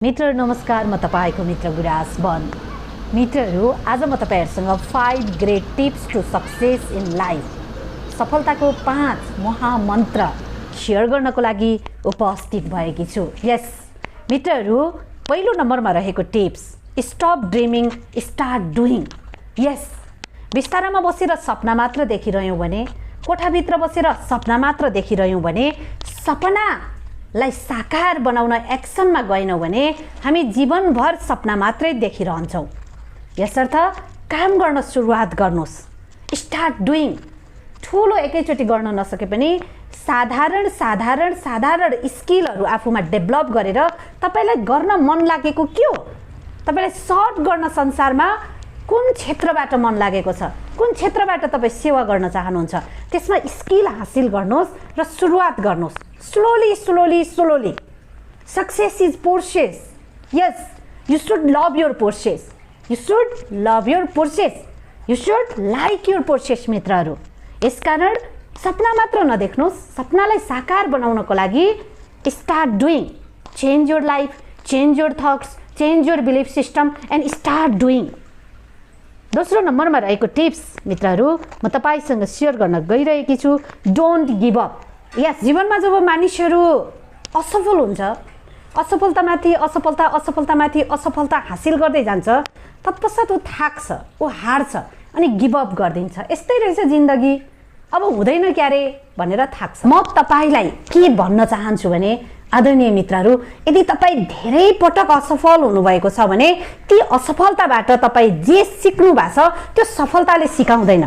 मित्रहरू नमस्कार, म तपाईको मित्र गुराश बन। मित्रहरू, आज म तपाईहरुसँग 5 great tips to success in life, सफलताको 5 महामन्त्र शेयर गर्नको लागि उपस्थित भएकी छु। यस मित्रहरू, पहिलो नम्बरमा रहेको tips, stop dreaming, start doing. यस, बिस्तारामा बसेर सपना मात्र देखिरह्यौं भने, कोठाभित्र बसेर सपना मात्र देखिरह्यौं भने, सपनालाई साकार बनाउन एक्सनमा गएनौं भने हामी जीवनभर सपना मात्रै देखिरहन्छौं। यसर्थ काम गर्न सुरुवात गर्नुस्, स्टार्ट डुइङ। ठुलो एकैचोटि गर्न नसके पनि साधारण स्किलहरु आफूमा डेभलप गरेर तपाईलाई गर्न मन लागेको के हो, तपाईलाई सर्भ गर्न संसारमा कुन क्षेत्रबाट मन लागेको छ, कुन क्षेत्रबाट तपाई सेवा गर्न चाहनुहुन्छ, त्यसमा स्किल हासिल गर्नुस् र सुरुवात गर्नुस्। slowly. Success is process. Yes, you should love your process. You should like your process मित्रहरू। यसकारण सपना मात्र नदेख्नुस्, सपनालाई साकार बनाउनको लागि start doing. Change your life, change your thoughts, change your belief system and start doing. दोस्रो नम्बरमा रहेको टिप्स मित्रहरू म तपाईसँग शेयर गर्न गइरहेकी छु, डोन्ट गिभ अप। यस, जीवनमा जब मानिसहरू असफल हुन्छ, असफलतामाथि असफलता हासिल गर्दै जान्छ, तत्पश्चात ऊ थाक्छ, ऊ हार्छ अनि गिभ अप गरिदिन्छ। यस्तै रहेछ जिन्दगी, अब हुँदैन क्यारे भनेर थाक्छ। म तपाईलाई के भन्न चाहन्छु भने आदरणीय मित्रहरू, यदि तपाई धेरै पटक असफल हुनुभएको छ भने ती असफलताबाट तपाई जे सिक्नु भएको छ त्यो सफलताले सिकाउँदैन।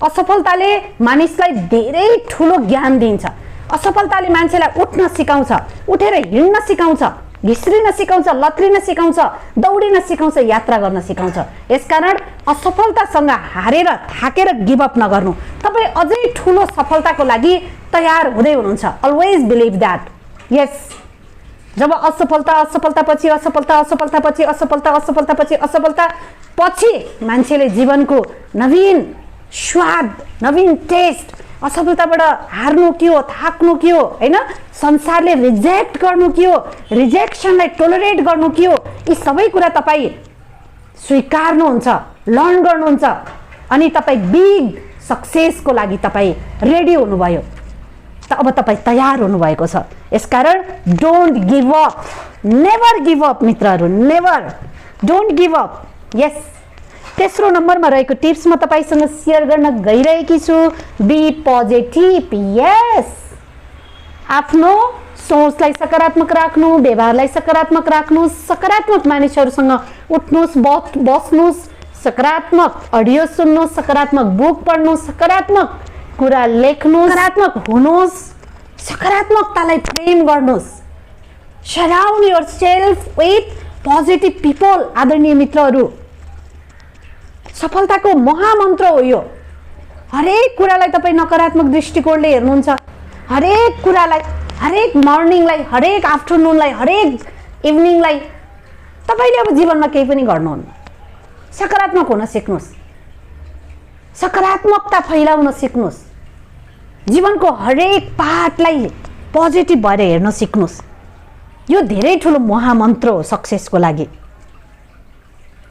असफलताले मानिसलाई धेरै ठुलो ज्ञान दिन्छ। असफलताले मान्छेलाई उठ्न सिकाउँछ, उठेर हिँड्न सिकाउँछ, घिस्रिन सिकाउँछ, लत्रिन सिकाउँछ, दौडिन सिकाउँछ, यात्रा गर्न सिकाउँछ। यसकारण असफलतासँग हारेर थाकेर गिभ अप नगर्नु। तपाई अझै ठुलो सफलताको लागि तयार हुँदै हुनुहुन्छ। Always believe that. यस, जब असफलतापछि मान्छेले जीवनको नवीन स्वाद, नवीन टेस्ट, असफलताबाट हार्नु के हो, थाक्नु के हो, हैन, संसारले रिजेक्ट गर्नु के हो, रिजेक्सनलाई टोलरेट गर्नु के हो, यी सबै कुरा तपाई स्वीकार्नुहुन्छ, लर्न गर्नुहुन्छ अनि तपाई बिग सक्सेसको लागि तपाई रेडी हुनुभयो। अब तपाई तयार हुनुभएको छ। यसकारण don't give up, never give up मित्रहरू, नेभर, डोन्ट गिभ अप। यस, तेस्रो नम्बरमा रहेको टिप्स म तपाईसँग शेयर गर्न गइरहेकी छु, बी पोजिटिभ। यस, आफ्नो सोचलाई सकारात्मक राख्नु, व्यवहारलाई सकारात्मक राख्नु, सकारात्मक मानिसहरूसँग उठ्नुस्, बस्नुस्, सकारात्मक अडियो सुन्नुस्, सकारात्मक बुक पढ्नुस्, सकारात्मक कुरा लेख्नुस्, सकारात्मक हुनुस्, सकारात्मकतालाई प्रेम गर्नुस्। Surround yourself with positive people. आदरणीय मित्रहरू, सफलताको महामन्त्र हो यो। हरेक कुरालाई तपाई नकारात्मक दृष्टिकोणले हेर्नुहुन्छ, हरेक कुरालाई, हरेक मर्निङलाई, हरेक आफ्टरनुनलाई, हरेक इभिनिङलाई तपाईले अब जीवनमा केही पनि गर्नुहुन्न। सकारात्मक हुन सिक्नुस्, सकारात्मकता फैलाउन सिक्नुस्, जीवनको हरेक पार्टलाई पोजिटिभ भएर हेर्न सिक्नुस्। यो धेरै ठुलो महामन्त्र हो सक्सेसको लागि।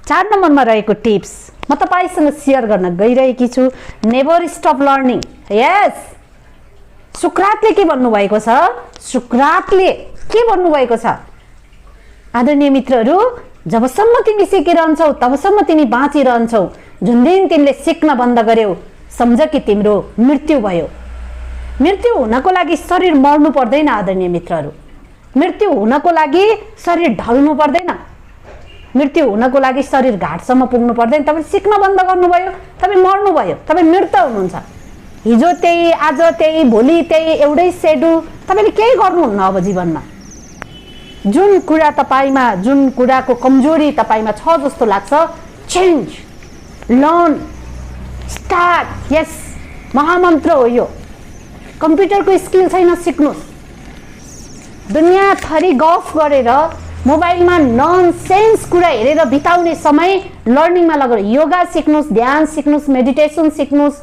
4 नम्बरमा रहेको टिप्स म तपाईसँग शेयर गर्न गइरहेकी छु, नेभर स्टप लर्निङ। यस, सुक्रातले के भन्नुभएको छ? सुक्रातले के भन्नुभएको छ? आदरणीय मित्रहरू, जबसम्म तिमी सिकिरहन्छौ तबसम्म तिमी बाँचिरहन्छौ। जुन दिन तिमीले सिक्न बन्द गर्यौ सम्झ कि तिम्रो मृत्यु भयो। मृत्यु हुनको लागि शरीर मर्नु पर्दैन आदरणीय मित्रहरू। मृत्यु हुनको लागि शरीर ढल्नु पर्दैन। मृत्यु हुनको लागि शरीर घाटसम्म पुग्नु पर्दैन। तपाईले सिक्न बन्द गर्नुभयो, तपाई मर्नु भयो, तपाई मृत हुनुहुन्छ। हिजो त्यही, आज त्यही, भोलि त्यही, एउटै सेड्युल, तपाईले केही गर्नुहुन्न अब जीवनमा। जुन कुरा तपाईमा, जुन कुराको कमजोरी तपाईमा छ जस्तो लाग्छ, चेन्ज, लर्न, स्टार्ट। यस, महामन्त्र हो यो। कम्प्युटरको स्किल छैन, सिक्नुस्। दुनिया थरी गफ गरेर मोबाइलमा ननसेन्स कुरा हेरेर बिताउने समय लर्निङमा लगाउनु। योगा सिक्नुस्, ध्यान सिक्नुस्, मेडिटेसन सिक्नुस्,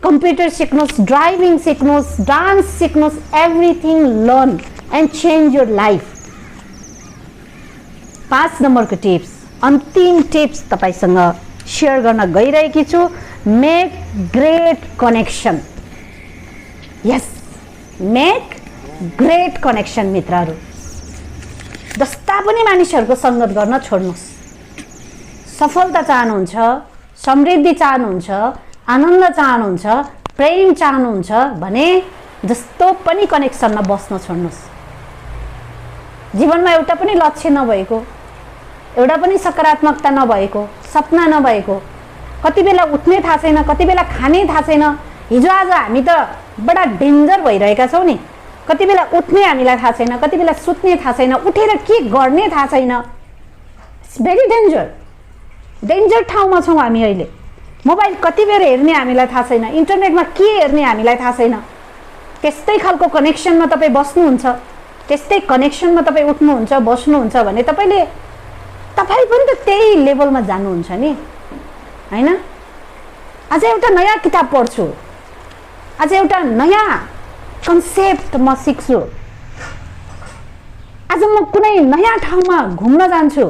कम्प्युटर सिक्नुस्, ड्राइभिङ सिक्नुस्, डान्स सिक्नुस्, everything learn and change your life. 5 नम्बरको टिप्स, अन्तिम टिप्स तपाईसँग शेयर गर्न गइरहेकी छु। Make great connection. यस, मेक ग्रेट कनेक्सन मित्रहरू। जस्ता पनि मानिसहरूको सङ्गत गर्न छोड्नुहोस्। सफलता चाहनुहुन्छ, समृद्धि चाहनुहुन्छ, आनन्द चाहनुहुन्छ, प्रेम चाहनुहुन्छ भने जस्तो पनि कनेक्सनमा बस्न छोड्नुहोस्। जीवनमा एउटा पनि लक्ष्य नभएको, एउटा पनि सकारात्मकता नभएको, सपना नभएको, कति बेला उठ्ने थाहा छैन, कति बेला खाने थाहा छैन। हिजो आज हामी त बडा डेन्जर भइरहेका छौँ नि। कति बेला उठ्ने हामीलाई थाहा छैन, कति बेला सुत्ने थाहा छैन, उठेर के गर्ने थाहा छैन। इट्स भेरी डेन्जर ठाउँमा छौँ हामी अहिले। मोबाइल कति बेर हेर्ने हामीलाई थाहा छैन, इन्टरनेटमा के हेर्ने हामीलाई थाहा छैन। त्यस्तै खालको कनेक्सनमा तपाईँ बस्नुहुन्छ, त्यस्तै कनेक्सनमा तपाईँ उठ्नुहुन्छ, बस्नुहुन्छ भने तपाईँ पनि त त्यही लेभलमा जानुहुन्छ नि, हैन? आज एउटा नयाँ किताब पढ्छु, आज एउटा नयाँ कन्सेप्ट म सिक्छु, आज म कुनै नयाँ ठाउँमा घुम्न जान्छु।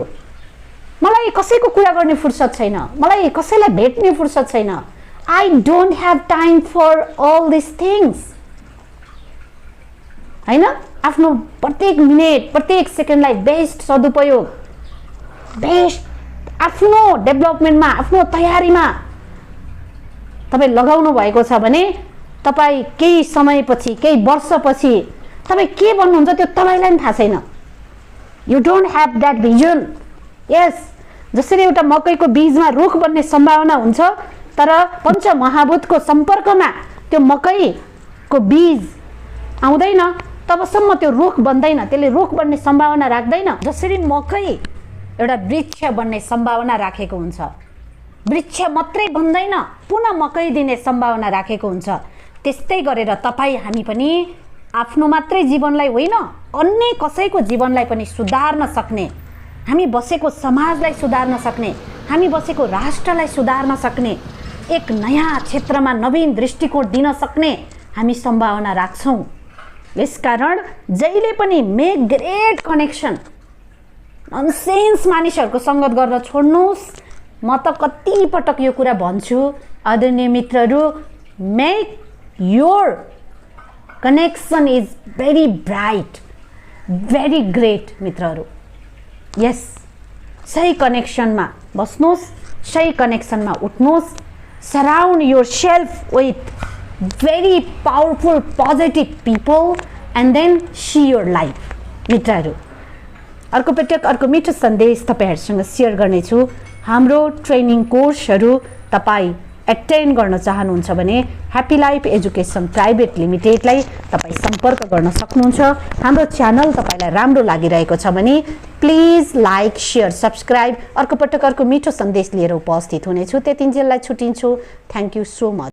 मलाई कसैको कुरा गर्ने फुर्सद छैन, मलाई कसैलाई भेट्ने फुर्सद छैन। I don't have time for all this things, हैन? आफ्नो प्रत्येक मिनेट, प्रत्येक सेकेन्डलाई बेस्ट सदुपयोग, बेस्ट आफ्नो डेभलपमेन्टमा, आफ्नो तयारीमा तपाईँ लगाउनु भएको छ भने तपाईँ केही समयपछि, केही वर्षपछि तपाईँ के बन्नुहुन्छ त्यो तपाईँलाई पनि थाहा छैन। You don't have that vision. यस, जसरी एउटा मकैको बीजमा रुख बन्ने सम्भावना हुन्छ, तर पञ्चमहाभूतको सम्पर्कमा त्यो मकैको बीज आउँदैन, तबसम्म त्यो रुख बन्दैन, त्यसले रुख बन्ने सम्भावना राख्दैन। जसरी मकै एउटा वृक्ष बन्ने सम्भावना राखेको हुन्छ, वृक्ष मात्रै बन्दैन, पुनः मकै दिने सम्भावना राखेको हुन्छ। त्यस्तै गरेर तपाईँ हामी पनि आफ्नो मात्रै जीवनलाई होइन, अन्य कसैको जीवनलाई पनि सुधार्न सक्ने, हामी बसेको समाजलाई सुधार्न सक्ने, हामी बसेको राष्ट्रलाई सुधार्न सक्ने, एक नयाँ क्षेत्रमा नवीन दृष्टिकोण दिन सक्ने हामी सम्भावना राख्छौँ। यसकारण जहिले पनि मेक ग्रेट कनेक्सन। ननसेन्स मानिसहरूको सङ्गत गर्न छोड्नुहोस्। म त कति पटक यो कुरा भन्छु आदरणीय मित्रहरू, make your connection is very bright, very great मित्रहरू। यस, सही कनेक्सनमा बस्नुहोस्, सही कनेक्सनमा उठ्नुहोस्। Surround yourself with very powerful positive people and then see your life. मित्रहरू, अर्को पटक अर्को मिठो सन्देश तपाईँहरूसँग सेयर गर्नेछु। हाम्रो ट्रेनिङ कोर्सहरू तपाईँ एटेन्ड गर्न चाहनुहुन्छ भने ह्याप्पी लाइफ एजुकेसन प्राइभेट लिमिटेडलाई तपाईँ सम्पर्क गर्न सक्नुहुन्छ। हाम्रो च्यानल तपाईँलाई राम्रो लागिरहेको छ भने प्लिज लाइक, सेयर, सब्सक्राइब। अर्को पटक अर्को मिठो सन्देश लिएर उपस्थित हुनेछु। त्यतिन्जेललाई छुट्टिन्छु। Thank you so much.